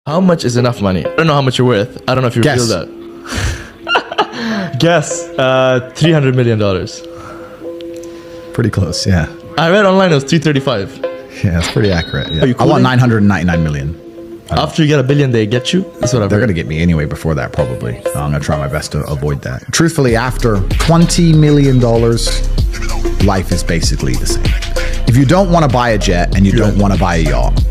How much is enough money? I don't know how much you're worth. I don't know if you feel Guess. that. Guess. $300 million. Pretty close, yeah. I read online it was 335. Yeah, that's pretty accurate. Yeah. Are you I want cooling? 999 million. After you get $1 billion, they get you? That's what I've They're heard. going to get me anyway before that, probably. So I'm going to try my best to avoid that. Truthfully, after $20 million, life is basically the same. If you don't want to buy a jet and you don't want to buy a yacht,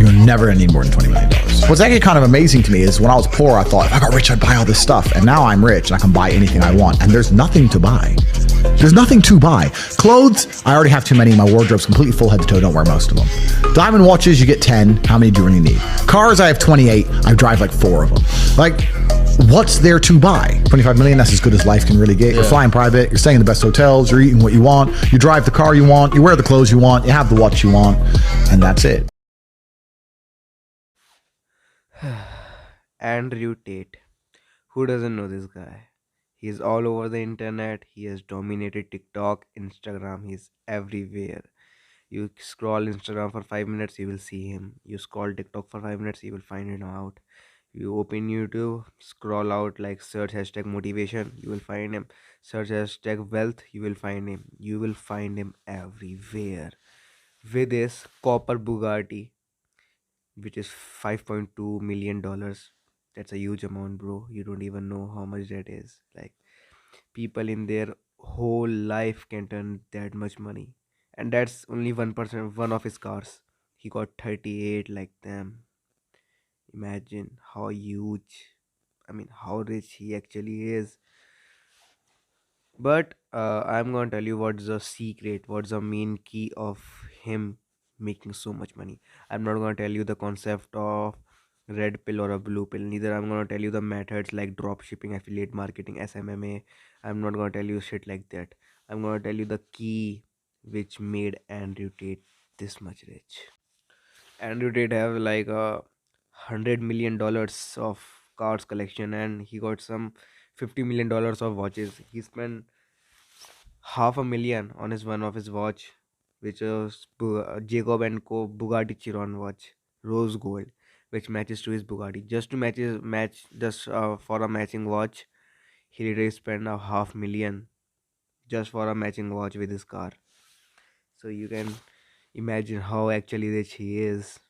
you're never going to need more than $20 million. What's actually kind of amazing to me is when I was poor, I thought, if I got rich, I'd buy all this stuff. And now I'm rich and I can buy anything I want. And there's nothing to buy. There's nothing to buy. Clothes, I already have too many. My wardrobe's completely full head to toe. Don't wear most of them. Diamond watches, you get 10. How many do you really need? Cars, I have 28. I drive like 4 of them. Like, what's there to buy? 25 million, that's as good as life can really get. You're flying private. You're staying in the best hotels. You're eating what you want. You drive the car you want. You wear the clothes you want. You have the watch you want. And that's it. Andrew Tate. Who doesn't know this guy? He's all over the internet. He has dominated TikTok, Instagram. He's everywhere. You scroll Instagram for 5 minutes, you will see him. You scroll TikTok for 5 minutes, you will find him out. You open YouTube, scroll out, like search hashtag motivation, you will find him. Search hashtag wealth, you will find him. You will find him everywhere. With his copper Bugatti, which is $5.2 million. That's a huge amount, bro. You don't even know how much that is. Like, people in their whole life can turn that much money. And that's only 1%, one of his cars. He got 38 like them. Imagine how huge, how rich he actually is. But I'm gonna tell you what's the secret, what's the main key of him making so much money. I'm not gonna tell you the concept of red pill or a blue pill. Neither I'm gonna tell you the methods like drop shipping, affiliate marketing, SMMA. I'm not gonna tell you shit like that. I'm gonna tell you the key which made Andrew Tate this much rich. Andrew Tate have like $100 million of cars collection, and he got some $50 million of watches. He spent half a million on his one of his watch, which was Jacob and Co. Bugatti Chiron watch, rose gold, which matches to his Bugatti. Just to match just for a matching watch, he literally spent a half million just for a matching watch with his car. So you can imagine how actually rich he is.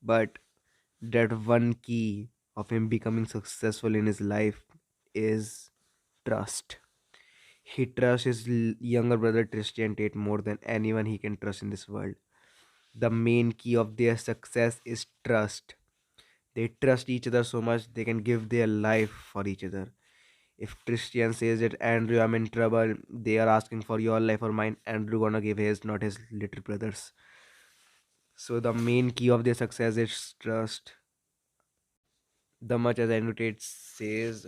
But that one key of him becoming successful in his life is trust. He trusts his younger brother Tristan Tate more than anyone he can trust in this world. The main key of their success is trust. They trust each other so much they can give their life for each other. If Tristan says that Andrew, I'm in trouble, they are asking for your life or mine, Andrew gonna give his, not his little brothers. So the main key of their success is trust. The much as Andrew Tate says,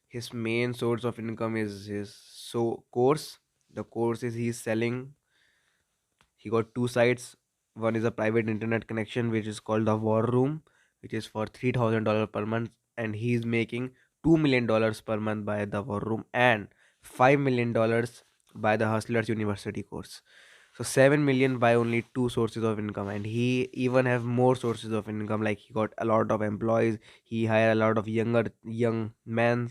his main source of income is his course. The course is he's selling. He got two sites. One is a private internet connection, which is called the War Room, which is for $3,000 per month, and he's making $2 million per month by the War Room and $5 million by the Hustlers University course. So 7 million by only two sources of income, and he even have more sources of income. Like he got a lot of employees. He hired a lot of young men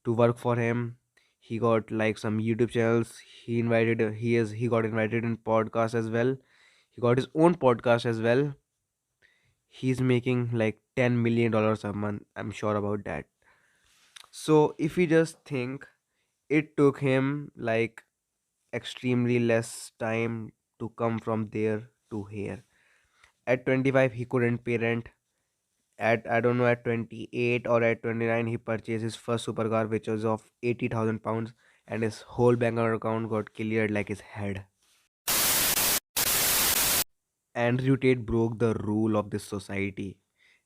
to work for him. He got like some YouTube channels. He got invited in podcasts as well. He got his own podcast as well. He's making like $10 million a month. I'm sure about that. So if we just think, it took him like extremely less time to come from there to here. At 25, he couldn't pay rent. At I don't know, at 28 or at 29, he purchased his first supercar, which was of 80,000 pounds, and his whole bank account got cleared like his head. Andrew Tate broke the rule of this society,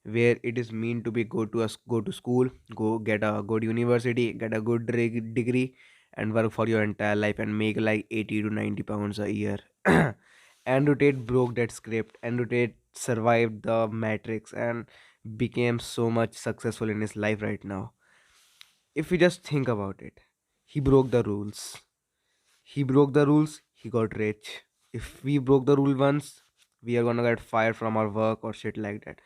where it is mean to be go to school, go get a good university, get a good degree, and work for your entire life and make like 80 to 90 pounds a year. Andrew Tate broke that script. Andrew Tate survived the matrix and became so much successful in his life right now. If we just think about it, he broke the rules. He broke the rules, he got rich. If we broke the rule once, we are gonna get fired from our work or shit like that.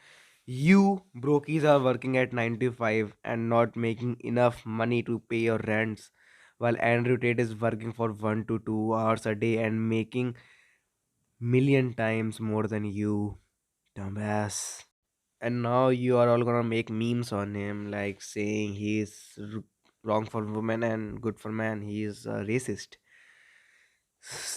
You brokies are working at 9 to 5 and not making enough money to pay your rents, while Andrew Tate is working for 1 to 2 hours a day and making million times more than you, dumbass. And now you are all gonna make memes on him, like saying wrong for women and good for man. He is a racist.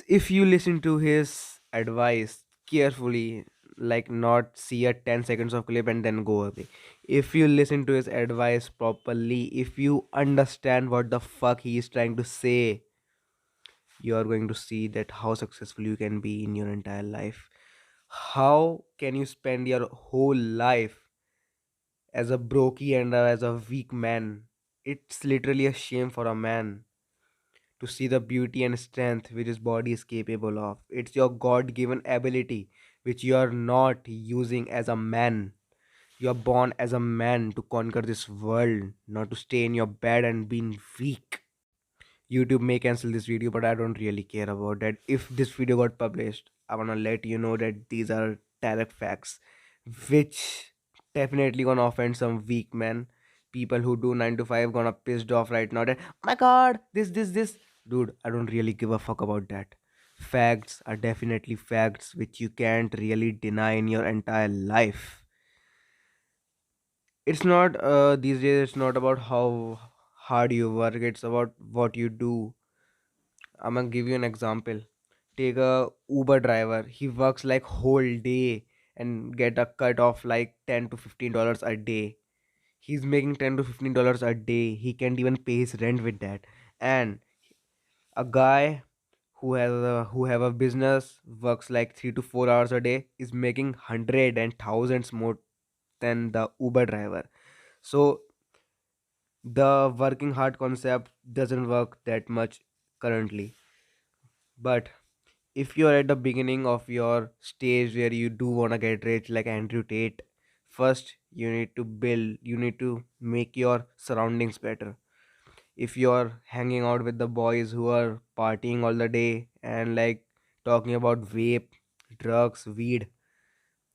If you listen to his advice carefully, like not see a 10 seconds of clip and then go away. If you listen to his advice properly, if you understand what the fuck he is trying to say, you are going to see that how successful you can be in your entire life. How can you spend your whole life as a brokey and as a weak man? It's literally a shame for a man to see the beauty and strength which his body is capable of. It's your God given ability which you are not using as a man. You are born as a man to conquer this world, not to stay in your bed and being weak. YouTube may cancel this video, but I don't really care about that. If this video got published, I wanna let you know that these are direct facts, which definitely gonna offend some weak men. People who do 9 to 5 gonna pissed off right now that, oh my god, this. Dude, I don't really give a fuck about that. Facts are definitely facts which you can't really deny in your entire life. It's not these days it's not about how hard you work, it's about what you do. I'm gonna give you an example. Take a Uber driver. He works like whole day and get a cut of like $10 to $15 a day. He's making $10 to $15 a day. He can't even pay his rent with that. And a guy who have a business works like 3 to 4 hours a day is making hundred and thousands more than the Uber driver. So the working hard concept doesn't work that much currently. But if you're at the beginning of your stage where you do want to get rich like Andrew Tate, first you need to make your surroundings better. If you're hanging out with the boys who are partying all the day and like talking about vape, drugs, weed,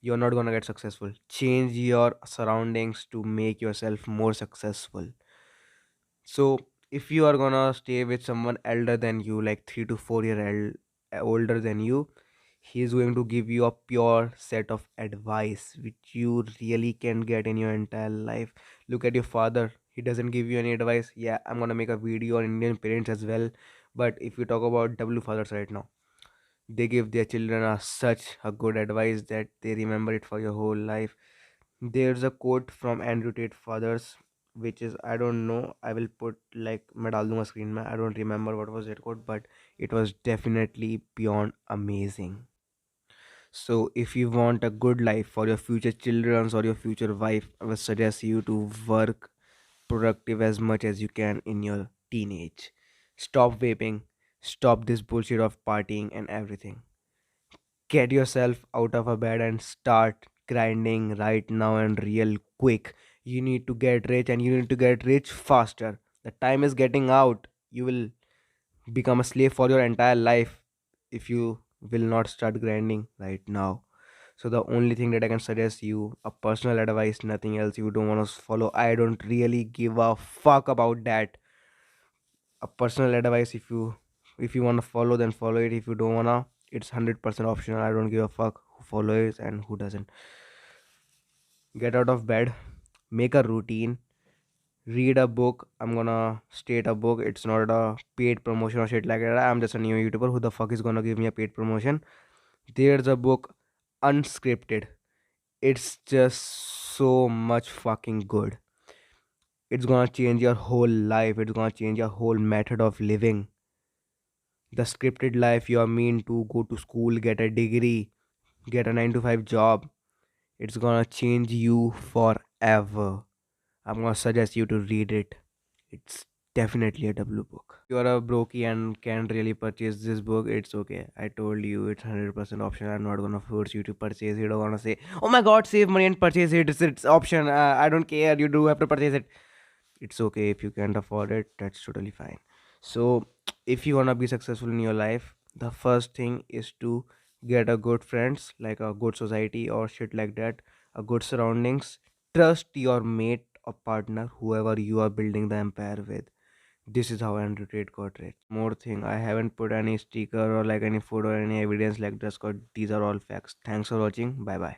you're not gonna get successful. Change your surroundings to make yourself more successful. So if you are gonna stay with someone elder than you, like 3 to 4 year older than you, he is going to give you a pure set of advice which you really can get in your entire life. Look at your father. He doesn't give you any advice. Yeah, I'm gonna make a video on Indian parents as well. But if you talk about W fathers right now, they give their children such a good advice that they remember it for your whole life. There's a quote from Andrew Tate fathers, which is, I don't know, I will put like मैं डाल दूंगा screen में. I don't remember what was that quote, but it was definitely beyond amazing. So if you want a good life for your future children or your future wife, I would suggest you to work productive as much as you can in your teenage. Stop vaping, stop this bullshit of partying and everything. Get yourself out of a bed and start grinding right now and real quick. You need to get rich and you need to get rich faster. The time is getting out. You will become a slave for your entire life if you will not start grinding right now. So the only thing that I can suggest you, a personal advice, nothing else. You don't want to follow, I don't really give a fuck about that. A personal advice, if you want to follow, then follow it. If you don't wanna, it's 100% optional. I don't give a fuck who follows and who doesn't. Get out of bed, make a routine, read a book. I'm gonna state a book. It's not a paid promotion or shit like that. I'm just a new YouTuber. Who the fuck is gonna give me a paid promotion? There's a book, Unscripted. It's just so much fucking good. It's gonna change your whole life. It's gonna change your whole method of living. The scripted life you are mean to go to school, get a degree, get a 9 to 5 job. It's gonna change you forever. I'm gonna suggest you to read it. It's definitely a W book. You are a brokey and can't really purchase this book. It's okay. I told you it's 100% optional. I'm not gonna force you to purchase it. I'm gonna say, oh my god, save money and purchase it. It's option. I don't care. You do have to purchase it. It's okay if you can't afford it. That's totally fine. So if you wanna be successful in your life, the first thing is to get a good friends, like a good society or shit like that. a good surroundings, trust your mate or partner, whoever you are building the empire with. This is how Andrew Tate got rich. More thing, I haven't put any sticker or like any photo or any evidence like this. These are all facts. Thanks for watching. Bye bye.